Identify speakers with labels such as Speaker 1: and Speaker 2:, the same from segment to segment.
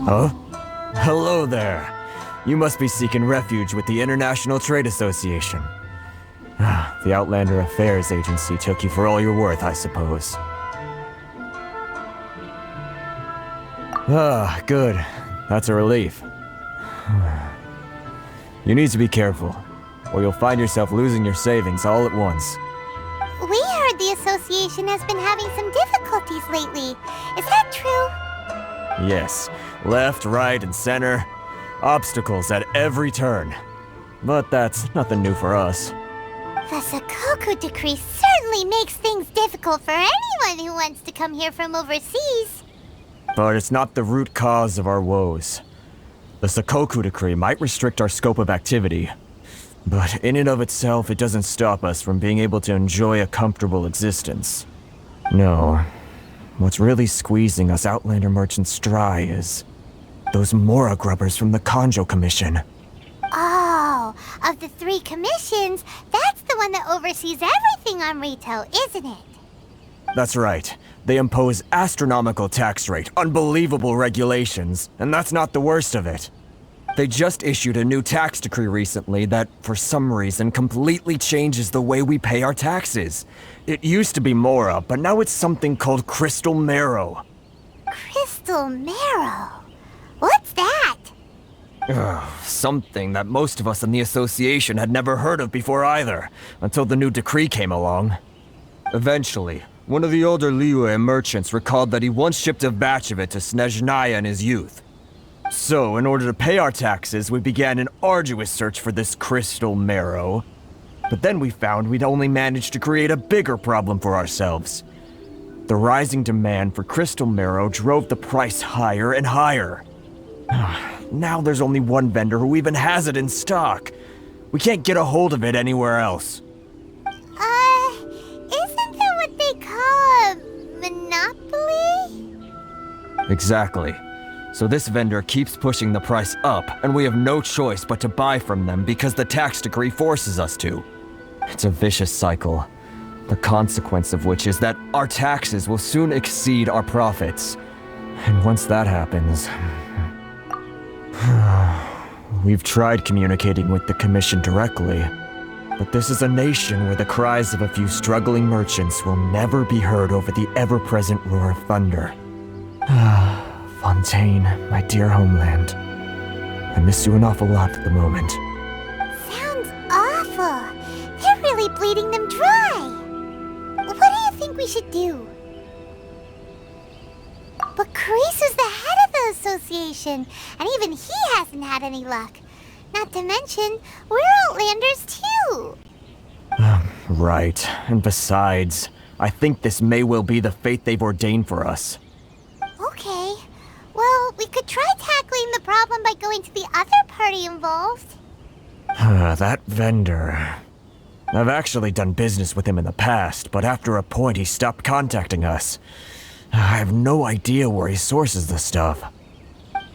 Speaker 1: Huh? Hello there. You must be seeking refuge with the International Trade Association. The Outlander Affairs Agency took you for all you're worth, I suppose. Ah, good. That's a relief. You need to be careful, or you'll find yourself losing your savings all at once.
Speaker 2: We heard the association has been having some difficulties lately. Is that true?
Speaker 1: Yes. Left, right, and center. Obstacles at every turn. But that's nothing new for us.
Speaker 2: The Sakoku decree certainly makes things difficult for anyone who wants to come here from overseas.
Speaker 1: But it's not the root cause of our woes. The Sakoku decree might restrict our scope of activity, but in and of itself, it doesn't stop us from being able to enjoy a comfortable existence. No. What's really squeezing us Outlander merchants dry is those Mora grubbers from the Kanjo Commission.
Speaker 2: Oh, of the 3 commissions, that's the one that oversees everything on retail, isn't it?
Speaker 1: That's right. They impose astronomical tax rate, unbelievable regulations, and that's not the worst of it. They just issued a new tax decree recently that, for some reason, completely changes the way we pay our taxes. It used to be Mora, but now it's something called Crystal Marrow.
Speaker 2: Crystal Marrow? What's that?
Speaker 1: Something that most of us in the association had never heard of before either, until the new decree came along. Eventually, one of the older Liyue merchants recalled that he once shipped a batch of it to Snezhnaya in his youth. So, in order to pay our taxes, we began an arduous search for this crystal marrow. But then we found we'd only managed to create a bigger problem for ourselves. The rising demand for crystal marrow drove the price higher and higher. Now there's only one vendor who even has it in stock. We can't get a hold of it anywhere else.
Speaker 2: Isn't that what they call a monopoly?
Speaker 1: Exactly. So this vendor keeps pushing the price up, and we have no choice but to buy from them because the tax decree forces us to. It's a vicious cycle, the consequence of which is that our taxes will soon exceed our profits. And once that happens... We've tried communicating with the Commission directly, but this is a nation where the cries of a few struggling merchants will never be heard over the ever-present roar of thunder. Fontaine, my dear homeland. I miss you an awful lot at the moment.
Speaker 2: Sounds awful. They're really bleeding them dry. What do you think we should do? But Kurisu's the head of the association, and even he hasn't had any luck. Not to mention, we're Outlanders too.
Speaker 1: Right. And besides, I think this may well be the fate they've ordained for us.
Speaker 2: Okay. Well, we could try tackling the problem by going to the other party involved.
Speaker 1: That vendor... I've actually done business with him in the past, but after a point he stopped contacting us. I have no idea where he sources the stuff.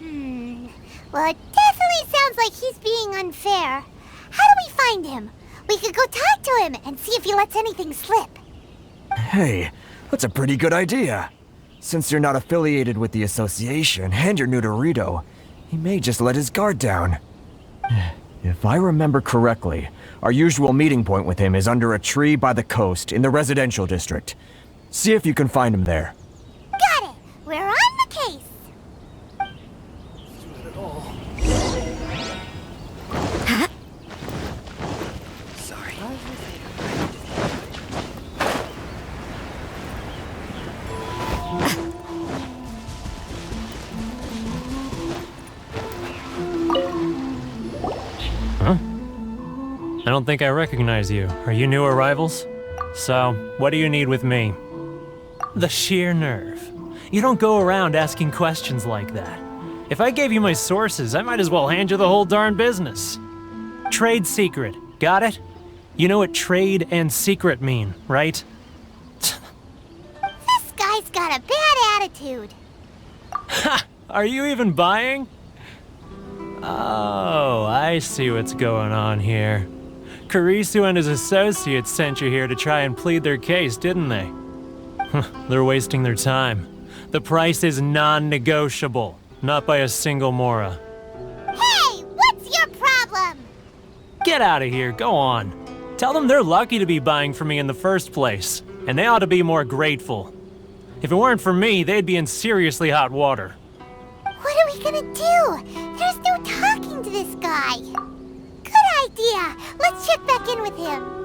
Speaker 2: Well, it definitely sounds like he's being unfair. How do we find him? We could go talk to him and see if he lets anything slip.
Speaker 1: Hey, that's a pretty good idea. Since you're not affiliated with the association and you're new to Rito, he may just let his guard down. If I remember correctly, our usual meeting point with him is under a tree by the coast in the residential district. See if you can find him there.
Speaker 2: Got it! We're on the case!
Speaker 3: Sorry.
Speaker 4: Huh? I don't think I recognize you. Are you new arrivals? So, what do you need with me? The sheer nerve. You don't go around asking questions like that. If I gave you my sources, I might as well hand you the whole darn business. Trade secret, got it? You know what trade and secret mean, right?
Speaker 2: This guy's got a bad attitude.
Speaker 4: Ha! Are you even buying? Oh, I see what's going on here. Kurisu and his associates sent you here to try and plead their case, didn't they? They're wasting their time. The price is non-negotiable. Not by a single Mora.
Speaker 2: Hey, what's your problem?
Speaker 4: Get out of here, go on. Tell them they're lucky to be buying from me in the first place, and they ought to be more grateful. If it weren't for me, they'd be in seriously hot water.
Speaker 2: What are we gonna do? There's no talking to this guy. Good idea. Let's check back in with him.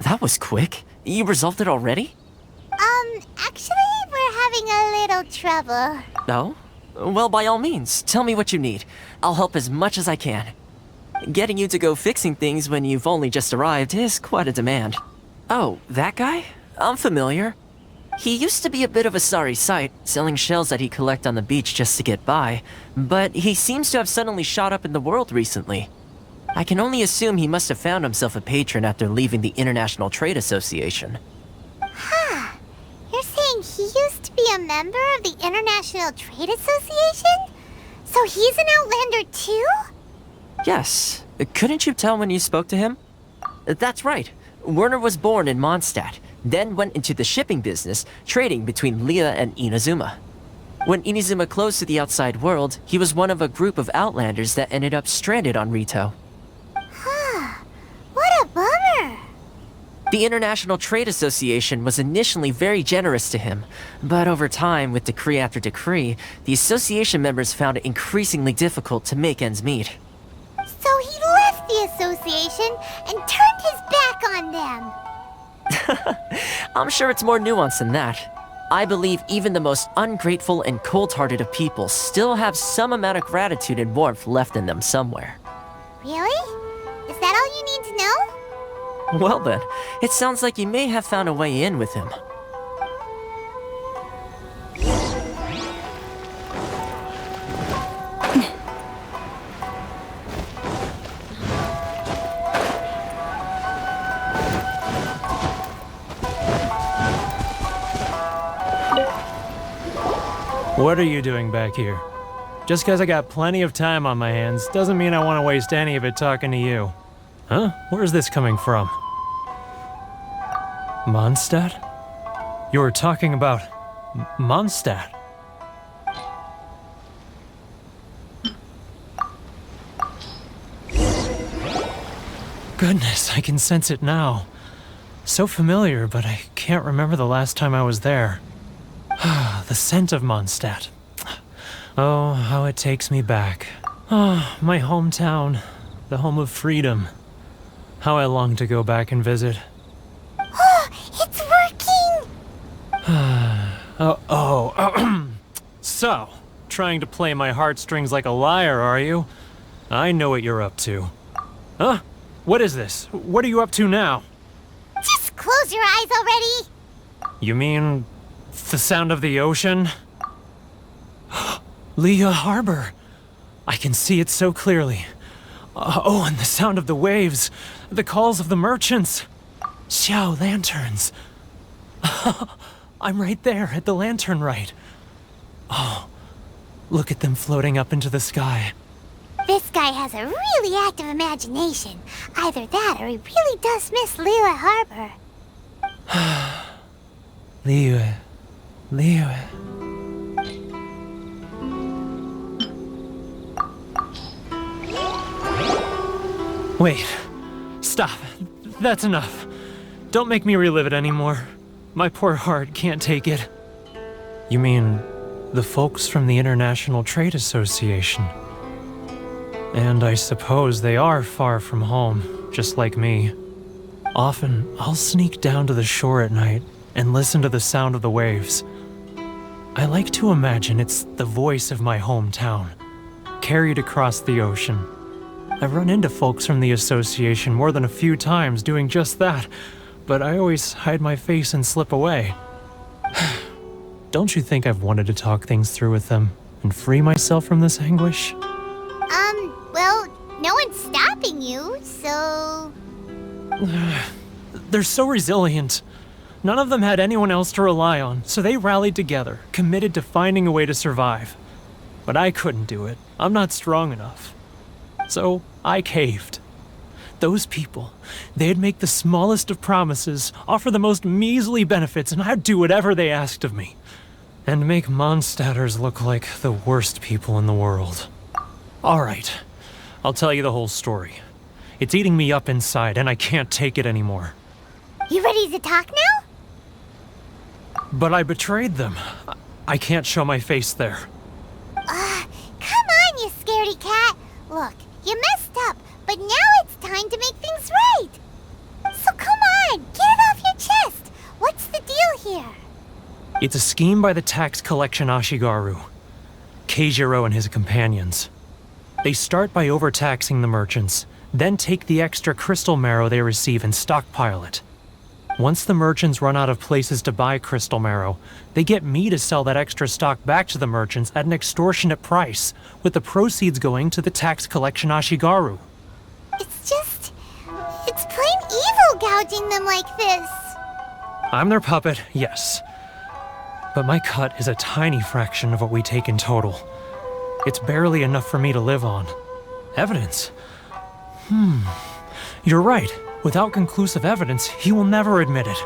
Speaker 3: That was quick. You resolved it already?
Speaker 2: Actually, we're having a little trouble.
Speaker 3: No? Well, by all means, tell me what you need. I'll help as much as I can. Getting you to go fixing things when you've only just arrived is quite a demand. Oh, that guy? I'm familiar. He used to be a bit of a sorry sight, selling shells that he collect on the beach just to get by, but he seems to have suddenly shot up in the world recently. I can only assume he must have found himself a patron after leaving the International Trade Association.
Speaker 2: Huh. You're saying he used to be a member of the International Trade Association? So he's an Outlander too?
Speaker 3: Yes. Couldn't you tell when you spoke to him? That's right. Werner was born in Mondstadt, then went into the shipping business, trading between Leah and Inazuma. When Inazuma closed to the outside world, he was one of a group of Outlanders that ended up stranded on Rito.
Speaker 2: What a bummer.
Speaker 3: The International Trade Association was initially very generous to him, but over time, with decree after decree, the association members found it increasingly difficult to make ends meet.
Speaker 2: So he left the association and turned his back on them.
Speaker 3: I'm sure it's more nuanced than that. I believe even the most ungrateful and cold-hearted of people still have some amount of gratitude and warmth left in them somewhere.
Speaker 2: Really? Is that all you need to know?
Speaker 3: Well then, it sounds like you may have found a way in with him.
Speaker 4: What are you doing back here? Just because I got plenty of time on my hands doesn't mean I want to waste any of it talking to you. Huh? Where's this coming from? Mondstadt? You were talking about Mondstadt. Goodness, I can sense it now. So familiar, but I can't remember the last time I was there. The scent of Mondstadt. Oh, how it takes me back. Oh, my hometown, the home of freedom. How I long to go back and visit.
Speaker 2: Oh, it's working!
Speaker 4: So, trying to play my heartstrings like a liar, are you? I know what you're up to. Huh? What is this? What are you up to now?
Speaker 2: Just close your eyes already!
Speaker 4: You mean the sound of the ocean? Leah Harbor. I can see it so clearly. Oh, and the sound of the waves. The calls of the merchants. Xiao lanterns. I'm right there at the lantern right. Oh, look at them floating up into the sky.
Speaker 2: This guy has a really active imagination. Either that or he really does miss Liyue Harbor.
Speaker 4: Liyue. Wait. Stop. That's enough. Don't make me relive it anymore. My poor heart can't take it. You mean the folks from the International Trade Association? And I suppose they are far from home, just like me. Often, I'll sneak down to the shore at night and listen to the sound of the waves. I like to imagine it's the voice of my hometown, carried across the ocean. I've run into folks from the association more than a few times doing just that, but I always hide my face and slip away. Don't you think I've wanted to talk things through with them and free myself from this anguish?
Speaker 2: Well, no one's stopping you, so...
Speaker 4: They're so resilient. None of them had anyone else to rely on, so they rallied together, committed to finding a way to survive. But I couldn't do it. I'm not strong enough. So I caved. Those people, they'd make the smallest of promises, offer the most measly benefits, and I'd do whatever they asked of me. And make Mondstadters look like the worst people in the world. Alright, I'll tell you the whole story. It's eating me up inside, and I can't take it anymore.
Speaker 2: You ready to talk now?
Speaker 4: But I betrayed them. I can't show my face there.
Speaker 2: Come on, you scaredy cat. Look, you messed up, but now it's time to make things right. So come on, get it off your chest. What's the deal here?
Speaker 4: It's a scheme by the tax collection Ashigaru, Keijiro and his companions. They start by overtaxing the merchants, then take the extra crystal marrow they receive and stockpile it. Once the merchants run out of places to buy crystal marrow, they get me to sell that extra stock back to the merchants at an extortionate price, with the proceeds going to the tax collection Ashigaru.
Speaker 2: It's plain evil gouging them like this.
Speaker 4: I'm their puppet, yes. But my cut is a tiny fraction of what we take in total. It's barely enough for me to live on. Evidence? You're right. Without conclusive evidence, he will never admit it.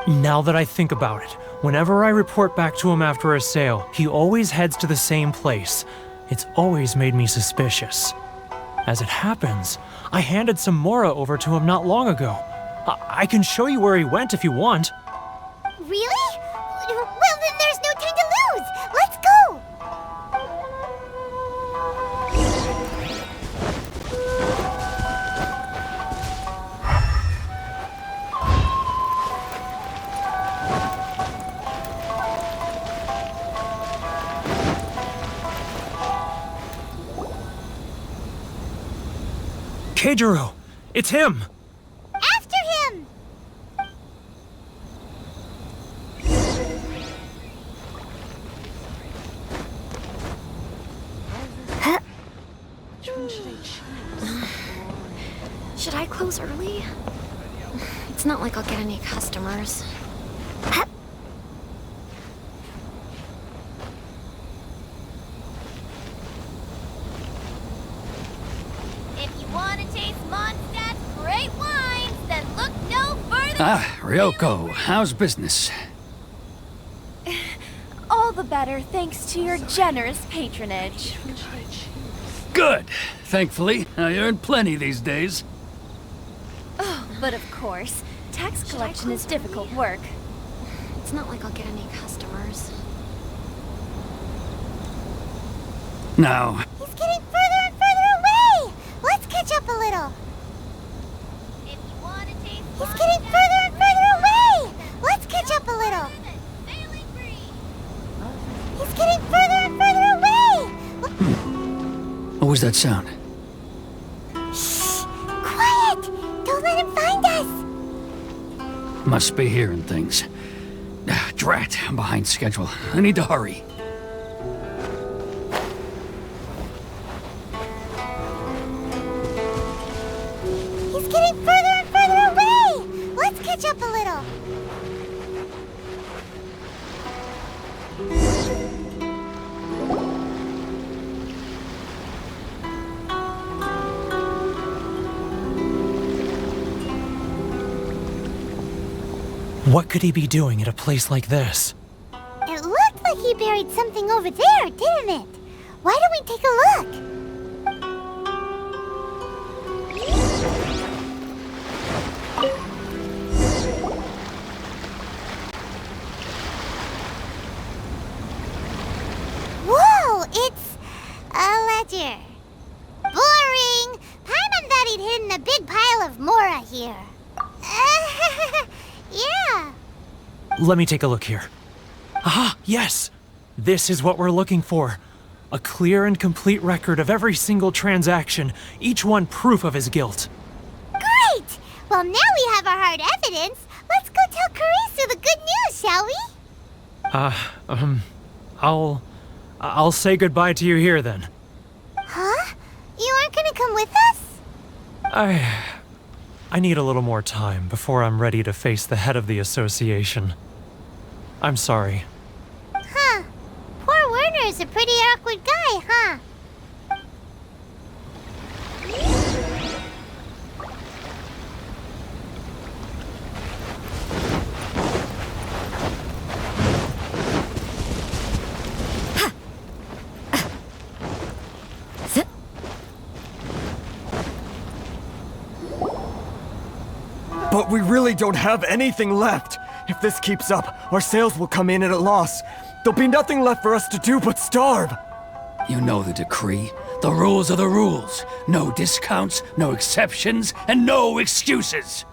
Speaker 4: Now that I think about it, whenever I report back to him after a sale, he always heads to the same place. It's always made me suspicious. As it happens, I handed some Mora over to him not long ago. I can show you where he went if you want.
Speaker 2: Really? Well, then there's no time to lose. Let's go.
Speaker 4: Keijiro! It's him!
Speaker 2: After him.
Speaker 5: Should I close early? It's not like I'll get any customers.
Speaker 2: If you want to taste Mondstadt's great wines, then look no further.
Speaker 6: Ah, Ryoko, how's business?
Speaker 7: All the better thanks to your generous patronage.
Speaker 6: Good. Thankfully, I earn plenty these days.
Speaker 7: Oh, but of course, tax collection is difficult work.
Speaker 5: It's not like I'll get any customers.
Speaker 6: Now,
Speaker 2: He's getting further and further away. Let's catch up a little. If you want to taste He's getting further and further away. Let's catch up a little. He's getting further and further away.
Speaker 6: what was that sound?
Speaker 2: Shh! Quiet! Don't let him find us.
Speaker 6: Must be hearing things. Ah, drat, I'm behind schedule. I need to hurry.
Speaker 2: He's getting further and further away. Let's catch up a little.
Speaker 4: What could he be doing at a place like this?
Speaker 2: It looked like he buried something over there, didn't it? Why don't we take a look? Whoa, it's a ledger. Boring. Paimon thought he'd hidden a big pile of Mora here. Yeah.
Speaker 4: Let me take a look here. Ah, yes! This is what we're looking for. A clear and complete record of every single transaction, each one proof of his guilt.
Speaker 2: Great! Well, now we have our hard evidence. Let's go tell Kurisu the good news, shall we?
Speaker 4: I'll say goodbye to you here then.
Speaker 2: Huh? You aren't gonna come with us?
Speaker 4: I need a little more time before I'm ready to face the head of the association. I'm sorry.
Speaker 2: Huh. Poor Werner's a pretty awkward guy, huh?
Speaker 1: But we really don't have anything left. If this keeps up, our sales will come in at a loss. There'll be nothing left for us to do but starve.
Speaker 6: You know the decree. The rules are the rules. No discounts, no exceptions, and no excuses.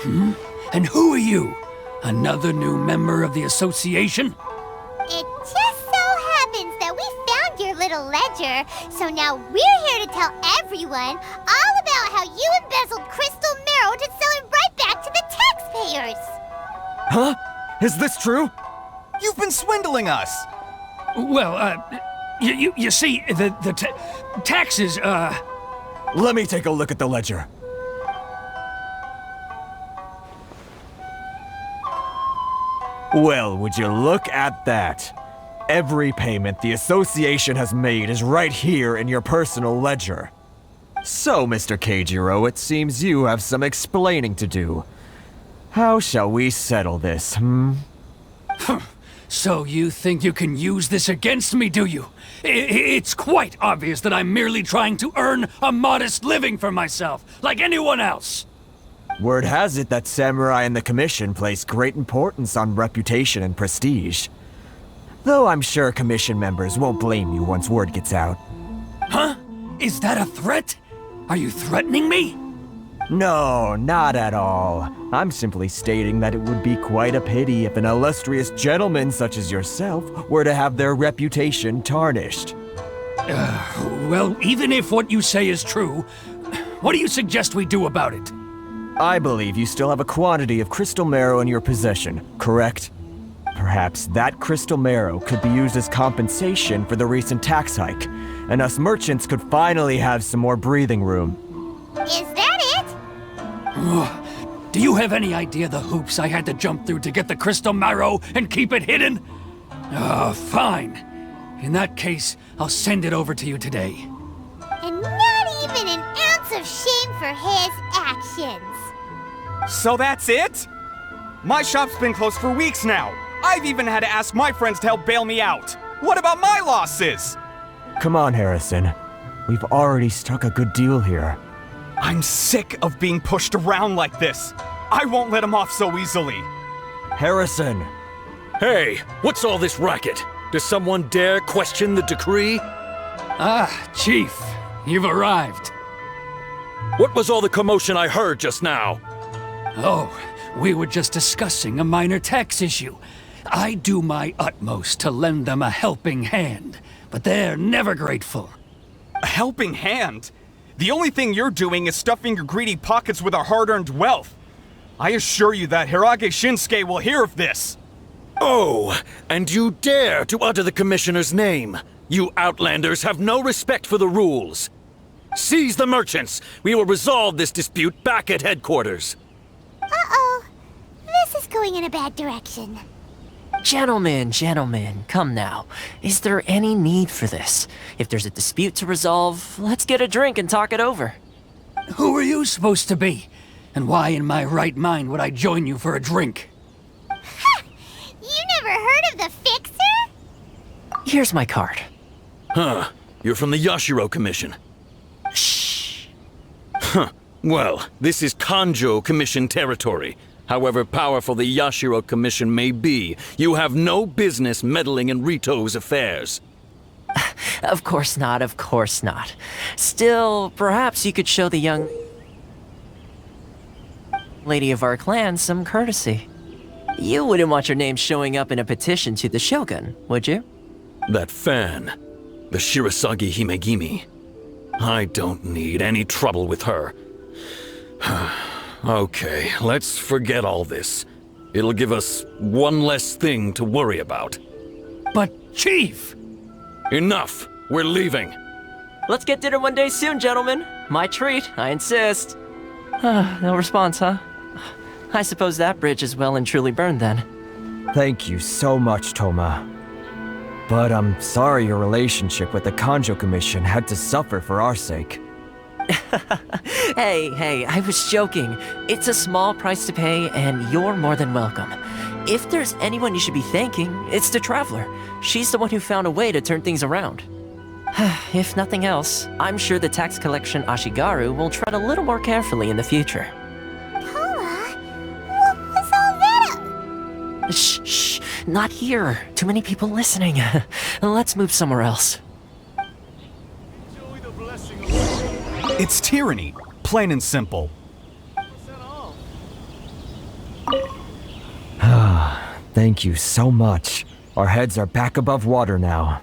Speaker 6: And who are you? Another new member of the association?
Speaker 2: It just so happens that we found your little ledger, so now we're here to tell everyone all about how you embezzled crystal marrow to sell it right back to the taxpayers.
Speaker 1: Huh? Is this true?
Speaker 8: You've been swindling us!
Speaker 6: Well, you see, the taxes,
Speaker 1: Let me take a look at the ledger. Well, would you look at that? Every payment the association has made is right here in your personal ledger. So, Mr. Keijiro, it seems you have some explaining to do. How shall we settle this,
Speaker 6: So you think you can use this against me, do you? It's quite obvious that I'm merely trying to earn a modest living for myself, like anyone else.
Speaker 1: Word has it that samurai and the commission place great importance on reputation and prestige. Though I'm sure commission members won't blame you once word gets out.
Speaker 6: Huh? Is that a threat? Are you threatening me?
Speaker 1: No, not at all. I'm simply stating that it would be quite a pity if an illustrious gentleman such as yourself were to have their reputation tarnished.
Speaker 6: Well, even if what you say is true, what do you suggest we do about it?
Speaker 1: I believe you still have a quantity of crystal marrow in your possession, correct? Perhaps that crystal marrow could be used as compensation for the recent tax hike, and us merchants could finally have some more breathing room.
Speaker 2: Is that it?
Speaker 6: Do you have any idea the hoops I had to jump through to get the crystal marrow and keep it hidden? Fine. In that case, I'll send it over to you today.
Speaker 2: And not even an ounce of shame for his actions.
Speaker 8: So that's it? My shop's been closed for weeks now. I've even had to ask my friends to help bail me out. What about my losses?
Speaker 1: Come on, Harrison. We've already struck a good deal here.
Speaker 8: I'm sick of being pushed around like this. I won't let him off so easily.
Speaker 1: Harrison!
Speaker 9: Hey, what's all this racket? Does someone dare question the decree?
Speaker 6: Chief, you've arrived.
Speaker 9: What was all the commotion I heard just now?
Speaker 6: Oh, we were just discussing a minor tax issue. I do my utmost to lend them a helping hand, but they're never grateful.
Speaker 8: A helping hand? The only thing you're doing is stuffing your greedy pockets with our hard-earned wealth. I assure you that Hirage Shinsuke will hear of this.
Speaker 9: Oh, and you dare to utter the commissioner's name. You Outlanders have no respect for the rules. Seize the merchants. We will resolve this dispute back at headquarters.
Speaker 2: Uh-oh. This is going in a bad direction.
Speaker 3: Gentlemen, come now. Is there any need for this? If there's a dispute to resolve, let's get a drink and talk it over.
Speaker 6: Who are you supposed to be? And why in my right mind would I join you for a drink?
Speaker 2: Ha! You never heard of the Fixer?
Speaker 3: Here's my card.
Speaker 9: Huh. You're from the Yashiro Commission.
Speaker 3: Shh.
Speaker 9: Huh. Well, this is Kanjo Commission territory. However powerful the Yashiro Commission may be, you have no business meddling in Rito's affairs.
Speaker 3: Of course not. Still, perhaps you could show the young lady of our clan some courtesy. You wouldn't want your name showing up in a petition to the Shogun, would you?
Speaker 9: That fan, the Shirasagi Himegimi. I don't need any trouble with her. Okay, let's forget all this. It'll give us one less thing to worry about.
Speaker 6: But, Chief!
Speaker 9: Enough! We're leaving.
Speaker 3: Let's get dinner one day soon, gentlemen. My treat, I insist. No response, huh? I suppose that bridge is well and truly burned then.
Speaker 1: Thank you so much, Toma. But I'm sorry your relationship with the Kanjo Commission had to suffer for our sake.
Speaker 3: Hey, I was joking. It's a small price to pay, and you're more than welcome. If there's anyone you should be thanking, it's the Traveler. She's the one who found a way to turn things around. If nothing else, I'm sure the tax collection Ashigaru will tread a little more carefully in the future.
Speaker 2: Toma, what was all that?
Speaker 3: Shh, not here. Too many people listening. Let's move somewhere else.
Speaker 8: It's tyranny, plain and simple.
Speaker 1: Thank you so much. Our heads are back above water now.